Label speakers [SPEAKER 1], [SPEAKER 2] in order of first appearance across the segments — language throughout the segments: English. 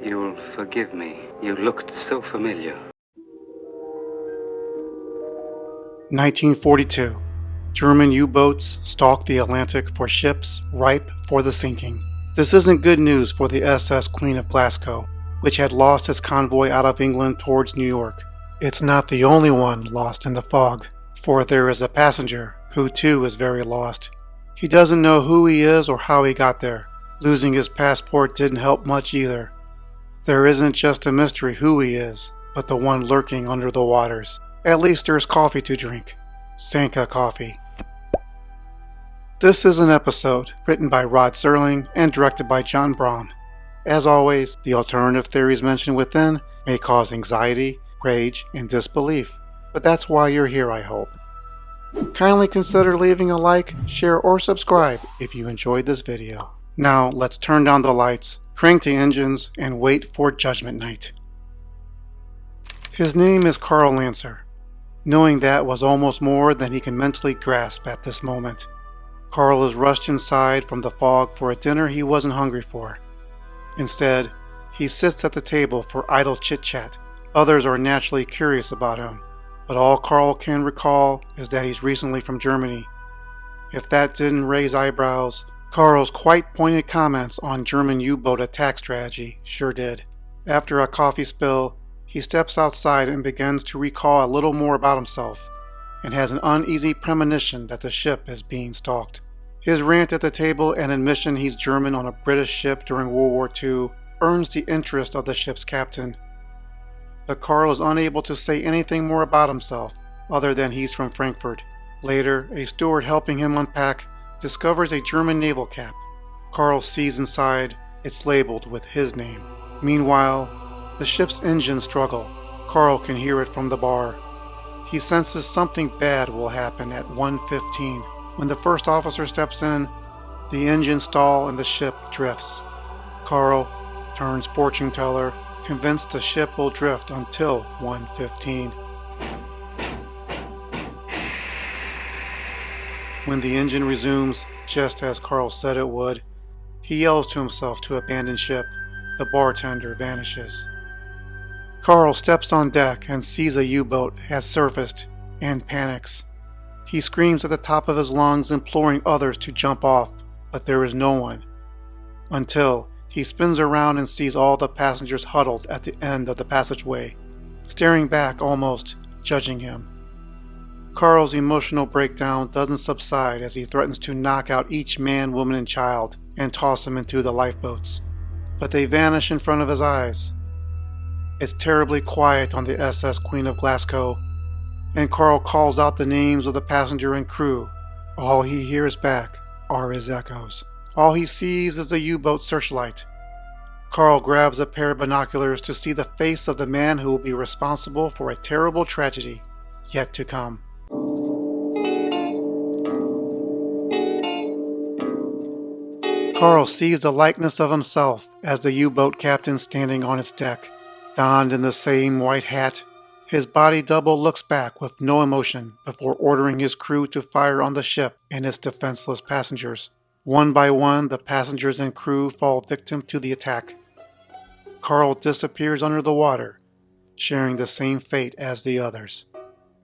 [SPEAKER 1] You'll forgive me. You looked so familiar.
[SPEAKER 2] 1942. German U-boats stalk the Atlantic for ships ripe for the sinking. This isn't good news for the SS Queen of Glasgow, which had lost its convoy out of England towards New York. It's not the only one lost in the fog, for there is a passenger who too is very lost. He doesn't know who he is or how he got there. Losing his passport didn't help much either. There isn't just a mystery who he is, but the one lurking under the waters. At least there's coffee to drink. Sanka coffee. This is an episode written by Rod Serling and directed by John Brahm. As always, the alternative theories mentioned within may cause anxiety, rage, and disbelief, but that's why you're here, I hope. Kindly consider leaving a like, share, or subscribe if you enjoyed this video. Now let's turn down the lights, crank the engines, and wait for Judgment Night. His name is Carl Lancer. Knowing that was almost more than he can mentally grasp at this moment. Carl is rushed inside from the fog for a dinner he wasn't hungry for. Instead, he sits at the table for idle chit-chat. Others are naturally curious about him, but all Carl can recall is that he's recently from Germany. If that didn't raise eyebrows, Carl's quite pointed comments on German U-boat attack strategy sure did. After a coffee spill, he steps outside and begins to recall a little more about himself, and has an uneasy premonition that the ship is being stalked. His rant at the table and admission he's German on a British ship during World War II earns the interest of the ship's captain. But Carl is unable to say anything more about himself, other than he's from Frankfurt. Later, a steward helping him unpack discovers a German naval cap. Carl sees inside, it's labeled with his name. Meanwhile, the ship's engines struggle. Carl can hear it from the bar. He senses something bad will happen at 1:15. When the first officer steps in, the engines stall and the ship drifts. Carl turns fortune teller, convinced the ship will drift until 1:15. When the engine resumes, just as Carl said it would, he yells to himself to abandon ship. The bartender vanishes. Carl steps on deck and sees a U-boat has surfaced and panics. He screams at the top of his lungs, imploring others to jump off, but there is no one. Until he spins around and sees all the passengers huddled at the end of the passageway, staring back almost, judging him. Carl's emotional breakdown doesn't subside as he threatens to knock out each man, woman, and child and toss them into the lifeboats. But they vanish in front of his eyes. It's terribly quiet on the SS Queen of Glasgow, and Carl calls out the names of the passenger and crew. All he hears back are his echoes. All he sees is the U-boat searchlight. Carl grabs a pair of binoculars to see the face of the man who will be responsible for a terrible tragedy yet to come. Carl sees the likeness of himself as the U-boat captain standing on its deck. Donned in the same white hat, his body double looks back with no emotion before ordering his crew to fire on the ship and its defenseless passengers. One by one, the passengers and crew fall victim to the attack. Carl disappears under the water, sharing the same fate as the others.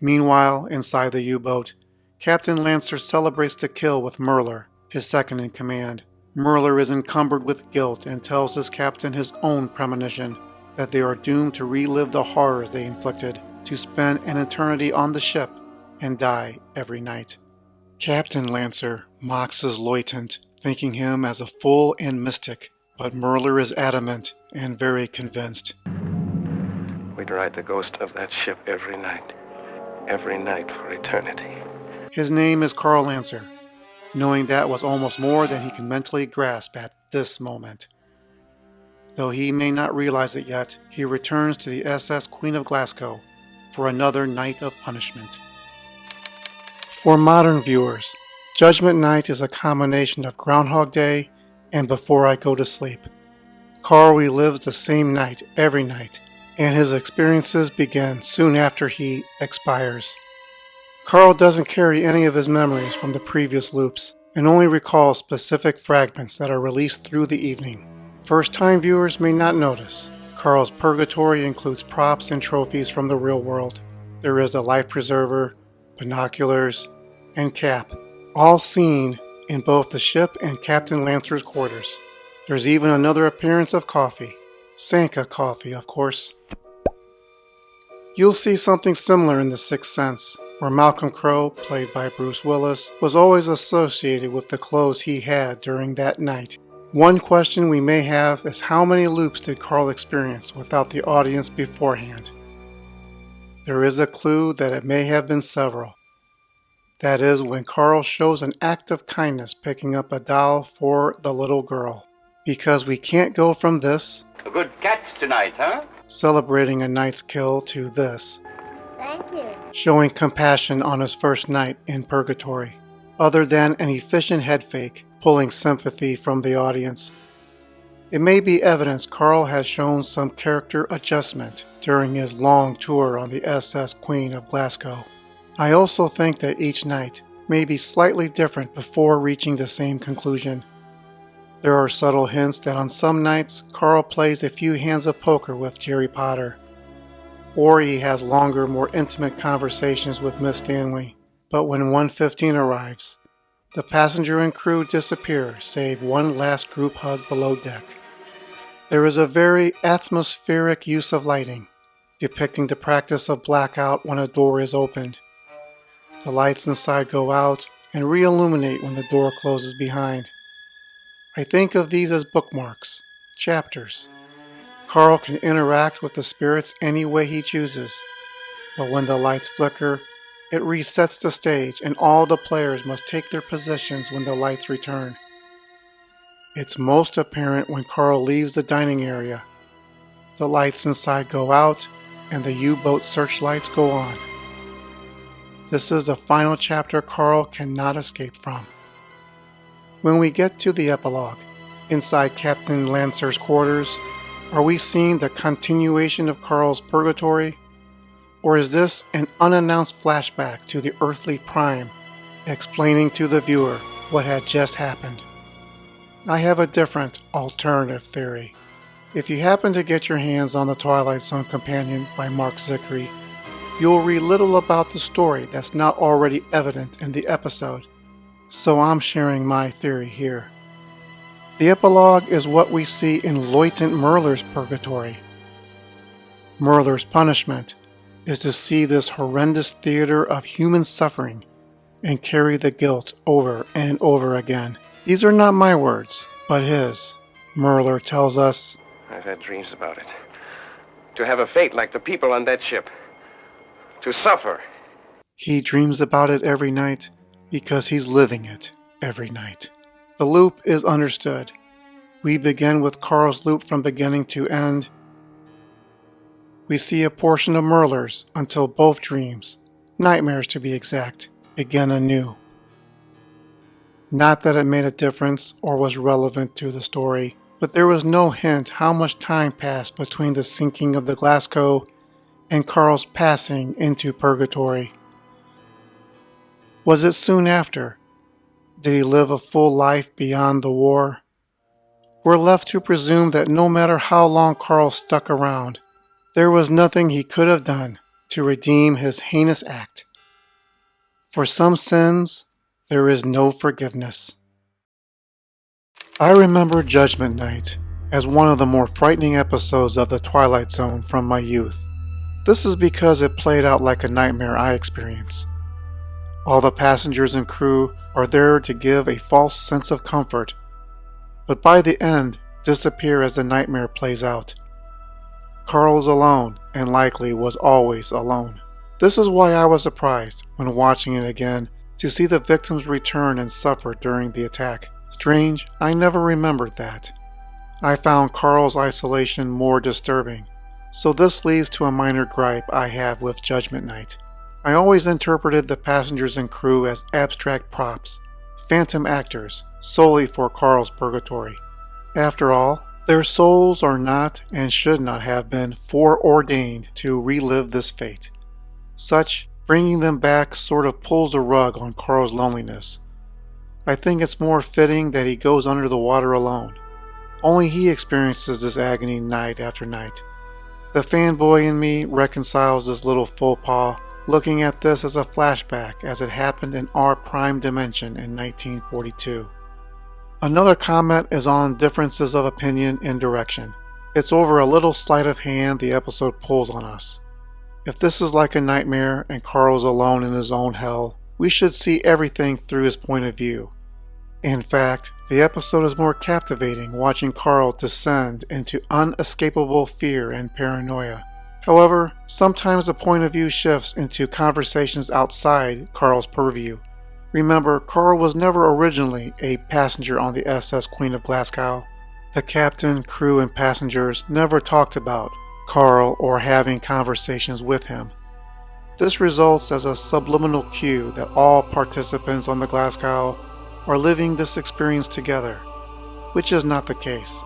[SPEAKER 2] Meanwhile, inside the U-boat, Captain Lancer celebrates the kill with Merler, his second in command. Merler is encumbered with guilt and tells his captain his own premonition, that they are doomed to relive the horrors they inflicted, to spend an eternity on the ship and die every night. Captain Lancer mocks his lieutenant, thinking him as a fool and mystic, but Merler is adamant and very convinced.
[SPEAKER 3] We'd ride the ghost of that ship every night for eternity.
[SPEAKER 2] His name is Carl Lancer, knowing that was almost more than he can mentally grasp at this moment. Though he may not realize it yet, he returns to the SS Queen of Glasgow for another night of punishment. For modern viewers, Judgment Night is a combination of Groundhog Day and Before I Go to Sleep. Carl relives the same night every night, and his experiences begin soon after he expires. Carl doesn't carry any of his memories from the previous loops, and only recalls specific fragments that are released through the evening. First-time viewers may not notice. Carl's purgatory includes props and trophies from the real world. There is the life preserver, binoculars, and cap, all seen in both the ship and Captain Lancer's quarters. There's even another appearance of coffee. Sanka coffee, of course. You'll see something similar in The Sixth Sense, where Malcolm Crowe, played by Bruce Willis, was always associated with the clothes he had during that night. One question we may have is how many loops did Carl experience without the audience beforehand? There is a clue that it may have been several. That is when Carl shows an act of kindness picking up a doll for the little girl. Because we can't go from this,
[SPEAKER 1] A good catch tonight, huh?
[SPEAKER 2] celebrating a knight's kill, to this,
[SPEAKER 4] Thank you.
[SPEAKER 2] showing compassion on his first night in purgatory, other than an efficient head fake, pulling sympathy from the audience. It may be evidence Carl has shown some character adjustment during his long tour on the SS Queen of Glasgow. I also think that each night may be slightly different before reaching the same conclusion. There are subtle hints that on some nights Carl plays a few hands of poker with Jerry Potter, or he has longer, more intimate conversations with Miss Stanley. But when 1:15 arrives, the passenger and crew disappear save one last group hug below deck. There is a very atmospheric use of lighting, depicting the practice of blackout when a door is opened. The lights inside go out and re-illuminate when the door closes behind. I think of these as bookmarks, chapters. Carl can interact with the spirits any way he chooses, but when the lights flicker, it resets the stage and all the players must take their positions when the lights return. It's most apparent when Carl leaves the dining area. The lights inside go out and the U-boat searchlights go on. This is the final chapter Carl cannot escape from. When we get to the epilogue, inside Captain Lancer's quarters, are we seeing the continuation of Carl's purgatory? Or is this an unannounced flashback to the earthly prime, explaining to the viewer what had just happened? I have a different, alternative theory. If you happen to get your hands on the Twilight Zone Companion by Mark Zickery, you'll read little about the story that's not already evident in the episode, so I'm sharing my theory here. The epilogue is what we see in Lieutenant Merler's purgatory. Merler's punishment is to see this horrendous theater of human suffering and carry the guilt over and over again. These are not my words, but his. Merler tells us,
[SPEAKER 3] I've had dreams about it. To have a fate like the people on that ship. To suffer.
[SPEAKER 2] he dreams about it every night because he's living it every night. The loop is understood. We begin with Carl's loop from beginning to end. We see a portion of Merler's until both dreams, nightmares to be exact, begin anew. Not that it made a difference or was relevant to the story, but there was no hint how much time passed between the sinking of the Glasgow and Carl's passing into purgatory. Was it soon after? Did he live a full life beyond the war? We're left to presume that no matter how long Carl stuck around, there was nothing he could have done to redeem his heinous act. For some sins, there is no forgiveness. I remember Judgment Night as one of the more frightening episodes of The Twilight Zone from my youth. This is because it played out like a nightmare I experienced. All the passengers and crew are there to give a false sense of comfort, but by the end disappear as the nightmare plays out. Carl is alone, and likely was always alone. This is why I was surprised, when watching it again, to see the victims return and suffer during the attack. Strange, I never remembered that. I found Carl's isolation more disturbing, so this leads to a minor gripe I have with Judgment Night. I always interpreted the passengers and crew as abstract props, phantom actors, solely for Carl's purgatory. After all, their souls are not and should not have been foreordained to relive this fate. Such bringing them back sort of pulls a rug on Carl's loneliness. I think it's more fitting that he goes under the water alone. Only he experiences this agony night after night. The fanboy in me reconciles this little faux pas, looking at this as a flashback as it happened in our prime dimension in 1942. Another comment is on differences of opinion and direction. It's over a little sleight of hand the episode pulls on us. If this is like a nightmare and Carl's alone in his own hell, we should see everything through his point of view. In fact, the episode is more captivating watching Carl descend into unescapable fear and paranoia. However, sometimes the point of view shifts into conversations outside Carl's purview. Remember, Carl was never originally a passenger on the SS Queen of Glasgow. The captain, crew, and passengers never talked about Carl or having conversations with him. This results as a subliminal cue that all participants on the Glasgow are living this experience together, which is not the case.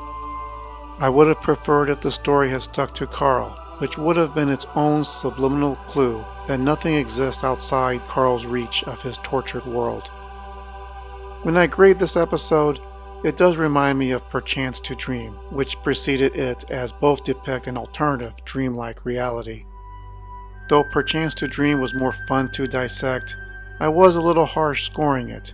[SPEAKER 2] I would have preferred if the story had stuck to Carl, which would have been its own subliminal clue that nothing exists outside Carl's reach of his tortured world. When I grade this episode, it does remind me of Perchance to Dream, which preceded it, as both depict an alternative dreamlike reality. Though Perchance to Dream was more fun to dissect, I was a little harsh scoring it.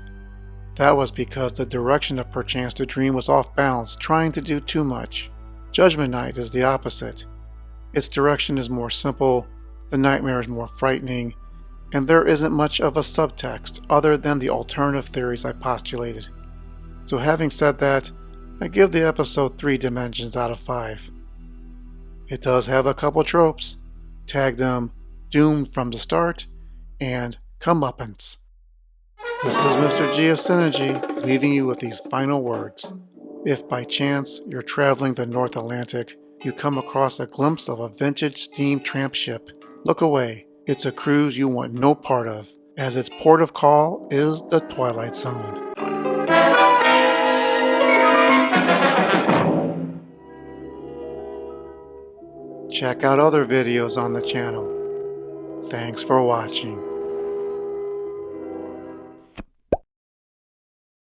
[SPEAKER 2] That was because the direction of Perchance to Dream was off balance, trying to do too much. Judgment Night is the opposite. Its direction is more simple, the nightmare is more frightening, and there isn't much of a subtext other than the alternative theories I postulated. So having said that, I give the episode 3 dimensions out of 5. It does have a couple tropes. Tag them Doomed from the Start and Comeuppance. This is Mr. G of Synergy leaving you with these final words. If by chance you're traveling the North Atlantic, you come across a glimpse of a vintage steam tramp ship, look away. It's a cruise you want no part of, as its port of call is the Twilight Zone. Check out other videos on the channel. Thanks for watching.